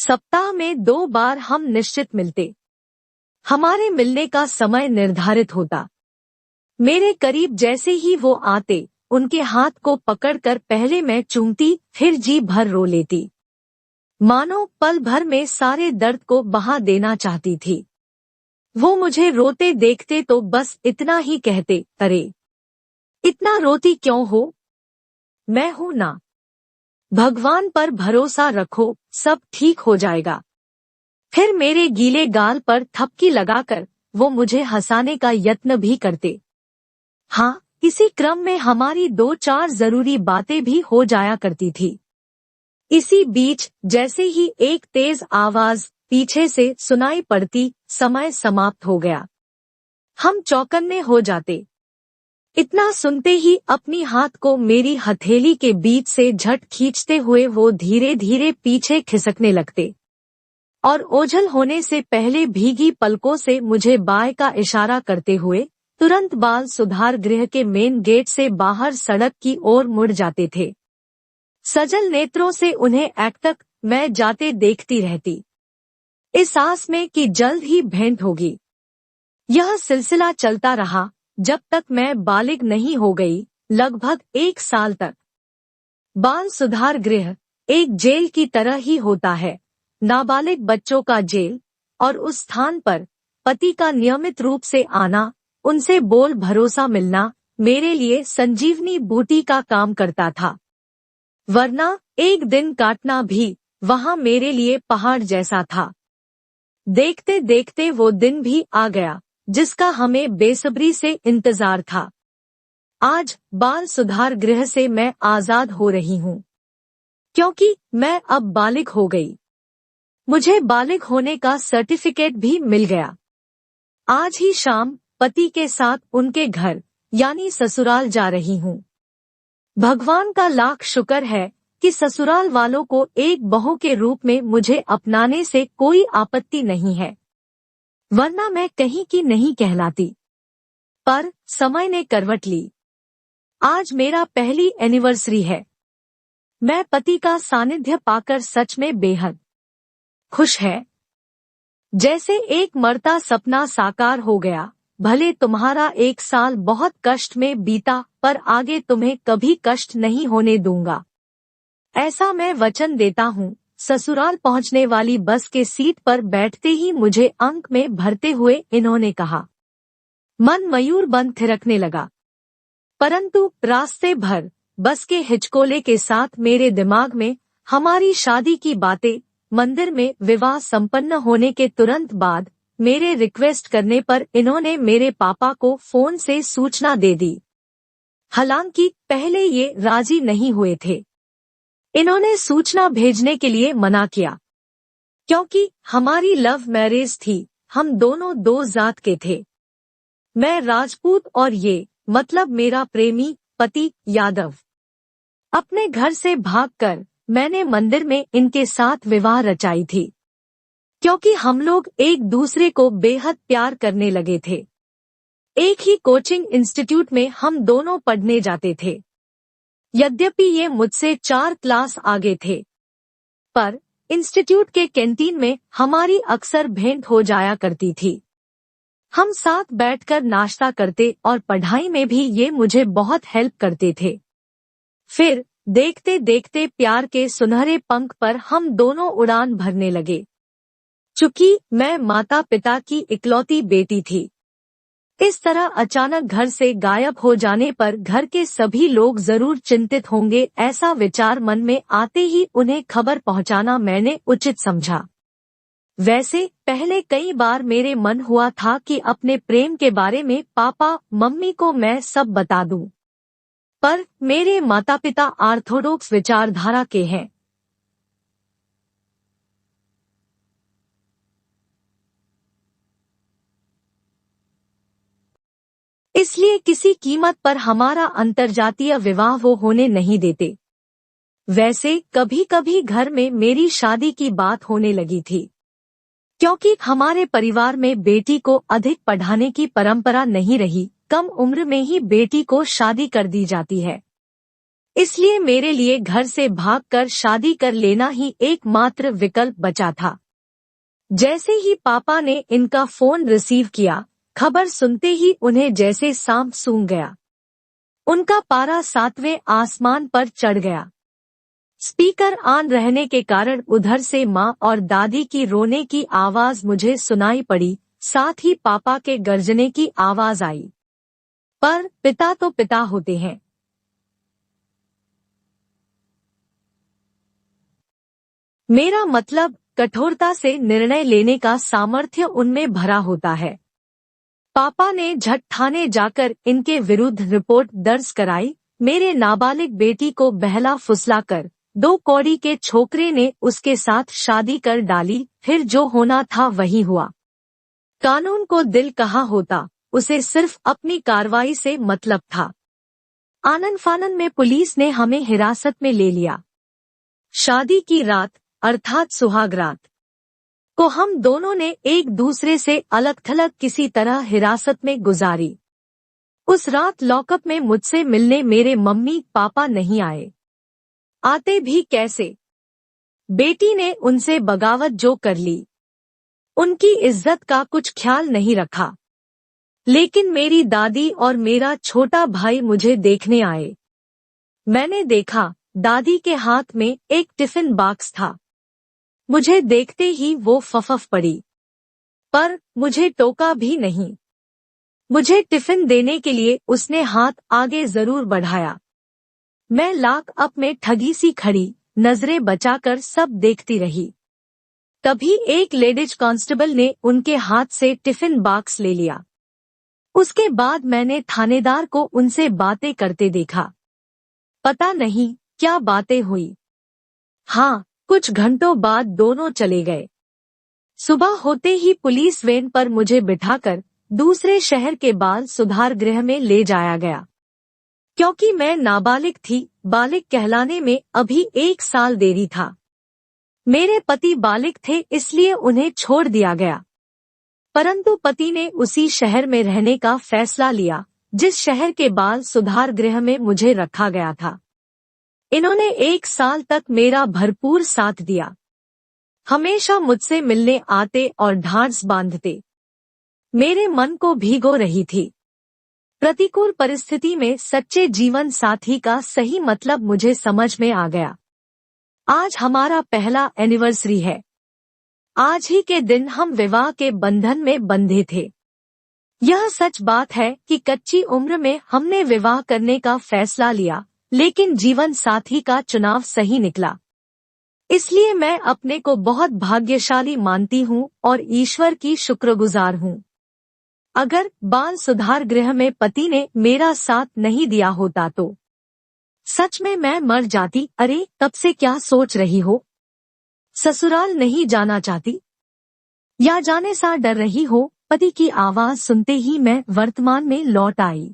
सप्ताह में 2 बार हम निश्चित मिलते। हमारे मिलने का समय निर्धारित होता। मेरे करीब जैसे ही वो आते, उनके हाथ को पकड़कर पहले मैं चूमती, फिर जी भर रो लेती, मानो पल भर में सारे दर्द को बहा देना चाहती थी। वो मुझे रोते देखते तो बस इतना ही कहते, अरे इतना रोती क्यों हो? मैं हूं ना, भगवान पर भरोसा रखो, सब ठीक हो जाएगा। फिर मेरे गीले गाल पर थपकी लगाकर वो मुझे हंसाने का यत्न भी करते। हाँ, इसी क्रम में हमारी 2-4 जरूरी बातें भी हो जाया करती थी। इसी बीच जैसे ही एक तेज आवाज पीछे से सुनाई पड़ती, समय समाप्त हो गया। हम चौकन्ने हो जाते। इतना सुनते ही अपनी हाथ को मेरी हथेली के बीच से झट खींचते हुए वो धीरे धीरे पीछे खिसकने लगते और ओझल होने से पहले भीगी पलकों से मुझे बाय का इशारा करते हुए तुरंत बाल सुधार गृह के मेन गेट से बाहर सड़क की ओर मुड़ जाते थे। सजल नेत्रों से उन्हें एकटक मैं जाते देखती रहती, इस आस में कि जल्द ही भेंट होगी। यह सिलसिला चलता रहा जब तक मैं बालिग नहीं हो गई, लगभग 1 साल तक। बाल सुधार गृह एक जेल की तरह ही होता है, नाबालिग बच्चों का जेल, और उस स्थान पर पति का नियमित रूप से आना, उनसे बोल भरोसा मिलना मेरे लिए संजीवनी बूटी का काम करता था। वरना एक दिन काटना भी वहां मेरे लिए पहाड़ जैसा था। देखते देखते वो दिन भी आ गया जिसका हमें बेसब्री से इंतजार था। आज बाल सुधार गृह से मैं आजाद हो रही हूँ, क्योंकि मैं अब बालिग हो गई। मुझे बालिग होने का सर्टिफिकेट भी मिल गया। आज ही शाम पति के साथ उनके घर यानी ससुराल जा रही हूँ। भगवान का लाख शुक्र है कि ससुराल वालों को एक बहू के रूप में मुझे अपनाने से कोई आपत्ति नहीं है, वरना मैं कहीं की नहीं कहलाती। पर समय ने करवट ली। आज मेरा पहली एनिवर्सरी है। मैं पति का सानिध्य पाकर सच में बेहद खुश है। जैसे एक मरता सपना साकार हो गया। भले तुम्हारा 1 साल बहुत कष्ट में बीता, पर आगे तुम्हें कभी कष्ट नहीं होने दूंगा, ऐसा मैं वचन देता हूँ। ससुराल पहुँचने वाली बस के सीट पर बैठते ही मुझे अंक में भरते हुए इन्होंने कहा। मन मयूर बंद थिरकने लगा, परंतु रास्ते भर बस के हिचकोले के साथ मेरे दिमाग में हमारी शादी की बातें, मंदिर में विवाह संपन्न होने के तुरंत बाद मेरे रिक्वेस्ट करने पर इन्होंने मेरे पापा को फोन से सूचना दे दी। हालांकि पहले ये राजी नहीं हुए थे। इन्होंने सूचना भेजने के लिए मना किया, क्योंकि हमारी लव मैरिज थी। हम दोनों 2 जात के थे, मैं राजपूत और ये मतलब मेरा प्रेमी पति यादव। अपने घर से भागकर मैंने मंदिर में इनके साथ विवाह रचाई थी, क्योंकि हम लोग एक दूसरे को बेहद प्यार करने लगे थे। एक ही कोचिंग इंस्टीट्यूट में हम दोनों पढ़ने जाते थे। यद्यपि ये मुझसे 4 क्लास आगे थे, पर इंस्टीट्यूट के कैंटीन में हमारी अक्सर भेंट हो जाया करती थी। हम साथ बैठकर नाश्ता करते और पढ़ाई में भी ये मुझे बहुत हेल्प करते थे। फिर देखते देखते प्यार के सुनहरे पंख पर हम दोनों उड़ान भरने लगे। चूंकि मैं माता पिता की इकलौती बेटी थी, इस तरह अचानक घर से गायब हो जाने पर घर के सभी लोग जरूर चिंतित होंगे, ऐसा विचार मन में आते ही उन्हें खबर पहुंचाना मैंने उचित समझा। वैसे पहले कई बार मेरे मन हुआ था कि अपने प्रेम के बारे में पापा मम्मी को मैं सब बता दूं, पर मेरे माता पिता ऑर्थोडॉक्स विचारधारा के हैं। इसलिए किसी कीमत पर हमारा अंतर्जातीय विवाह वो होने नहीं देते। वैसे कभी कभी घर में मेरी शादी की बात होने लगी थी, क्योंकि हमारे परिवार में बेटी को अधिक पढ़ाने की परंपरा नहीं रही। कम उम्र में ही बेटी को शादी कर दी जाती है। इसलिए मेरे लिए घर से भागकर शादी कर लेना ही एकमात्र विकल्प बचा था। जैसे ही पापा ने इनका फोन रिसीव किया, खबर सुनते ही उन्हें जैसे सांप सूंघ गया। उनका पारा 7वें आसमान पर चढ़ गया। स्पीकर ऑन रहने के कारण उधर से माँ और दादी की रोने की आवाज मुझे सुनाई पड़ी, साथ ही पापा के गर्जने की आवाज आई। पर पिता तो पिता होते हैं। मेरा मतलब कठोरता से निर्णय लेने का सामर्थ्य उनमें भरा होता है। पापा ने झट थाने जाकर इनके विरुद्ध रिपोर्ट दर्ज कराई। मेरे नाबालिग बेटी को बहला फुसलाकर 2 कौड़ी के छोकरे ने उसके साथ शादी कर डाली। फिर जो होना था वही हुआ। कानून को दिल कहाँ होता, उसे सिर्फ अपनी कार्रवाई से मतलब था। आनन फानन में पुलिस ने हमें हिरासत में ले लिया। शादी की रात अर्थात सुहाग रात को हम दोनों ने एक दूसरे से अलग थलग किसी तरह हिरासत में गुजारी। उस रात लॉकअप में मुझसे मिलने मेरे मम्मी पापा नहीं आए। आते भी कैसे? बेटी ने उनसे बगावत जो कर ली। उनकी इज्जत का कुछ ख्याल नहीं रखा। लेकिन मेरी दादी और मेरा छोटा भाई मुझे देखने आए। मैंने देखा, दादी के हाथ में एक टिफिन बॉक्स था। मुझे देखते ही वो फफफ पड़ी, पर मुझे टोका भी नहीं। मुझे टिफिन देने के लिए उसने हाथ आगे जरूर बढ़ाया। मैं लॉकअप में ठगी सी खड़ी, नजरें बचाकर सब देखती रही। तभी एक लेडीज कांस्टेबल ने उनके हाथ से टिफिन बॉक्स ले लिया। उसके बाद मैंने थानेदार को उनसे बातें करते देखा। पता नहीं क्या बातें हुई। हाँ, कुछ घंटों बाद दोनों चले गए। सुबह होते ही पुलिस वैन पर मुझे बिठाकर दूसरे शहर के बाल सुधार गृह में ले जाया गया। क्योंकि मैं नाबालिग थी, बालिग कहलाने में अभी 1 साल देरी था। मेरे पति बालिग थे, इसलिए उन्हें छोड़ दिया गया। परंतु पति ने उसी शहर में रहने का फैसला लिया जिस शहर के बाल सुधार गृह में मुझे रखा गया था। इन्होंने 1 साल तक मेरा भरपूर साथ दिया। हमेशा मुझसे मिलने आते और ढांढस बांधते। मेरे मन को भिगो रही थी। प्रतिकूल परिस्थिति में सच्चे जीवन साथी का सही मतलब मुझे समझ में आ गया। आज हमारा पहला एनिवर्सरी है। आज ही के दिन हम विवाह के बंधन में बंधे थे। यह सच बात है कि कच्ची उम्र में हमने विवाह करने का फैसला लिया, लेकिन जीवन साथी का चुनाव सही निकला। इसलिए मैं अपने को बहुत भाग्यशाली मानती हूँ और ईश्वर की शुक्रगुजार हूँ। अगर बाल सुधार गृह में पति ने मेरा साथ नहीं दिया होता तो सच में मैं मर जाती। अरे, तब से क्या सोच रही हो? ससुराल नहीं जाना चाहती या जाने सा डर रही हो? पति की आवाज सुनते ही मैं वर्तमान में लौट आई।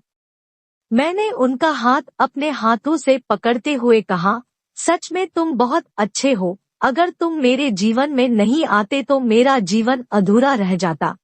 मैंने उनका हाथ अपने हाथों से पकड़ते हुए कहा, सच में तुम बहुत अच्छे हो। अगर तुम मेरे जीवन में नहीं आते तो मेरा जीवन अधूरा रह जाता।